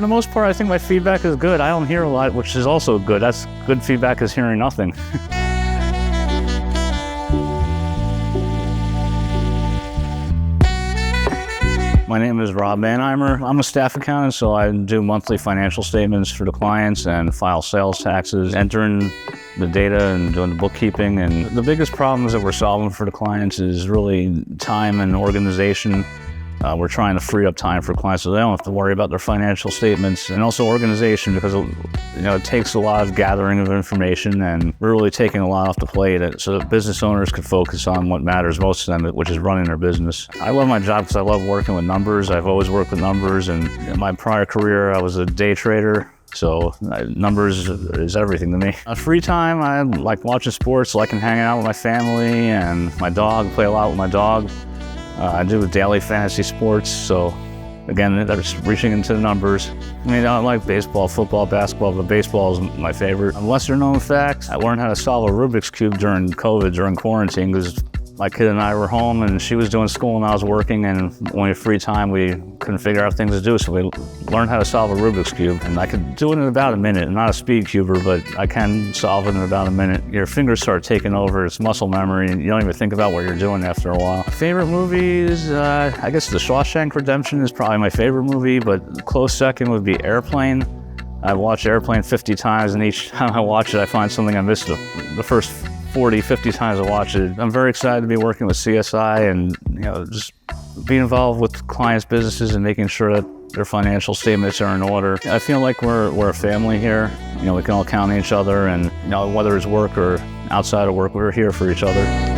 For the most part, I think my feedback is good. I don't hear a lot, which is also good. That's good feedback is hearing nothing. My name is Rob Manheimer. I'm a staff accountant, so I do monthly financial statements for the clients and file sales taxes, entering the data and doing the bookkeeping. And the biggest problems that we're solving for the clients is really time and organization. We're trying to free up time for clients so they don't have to worry about their financial statements, and also organization, because it takes a lot of gathering of information, and we're really taking a lot off the plate so that business owners could focus on what matters most to them, which is running their business. I love my job because I love working with numbers. I've always worked with numbers, and in my prior career I was a day trader. So numbers is everything to me. Free time, I like watching sports, liking hanging out with my family and my dog, play a lot with my dog. I do daily fantasy sports, so again, that's reaching into the numbers. I mean, I like baseball, football, basketball, but baseball is my favorite. A lesser known fact, I learned how to solve a Rubik's Cube during COVID, during quarantine, because my kid and I were home and she was doing school and I was working, and when we had free time, we couldn't figure out things to do, so we learned how to solve a Rubik's Cube. And I could do it in about a minute. I'm not a speed cuber, but I can solve it in about a minute. Your fingers start taking over, it's muscle memory, and you don't even think about what you're doing after a while. Favorite movies, I guess The Shawshank Redemption is probably my favorite movie, but close second would be Airplane. I've watched Airplane 50 times, and each time I watch it, I find something I missed the first 40, 50 times I watch it. I'm very excited to be working with CSI and just being involved with clients' businesses and making sure that their financial statements are in order. I feel like we're a family here. We can all count on each other, and whether it's work or outside of work, we're here for each other.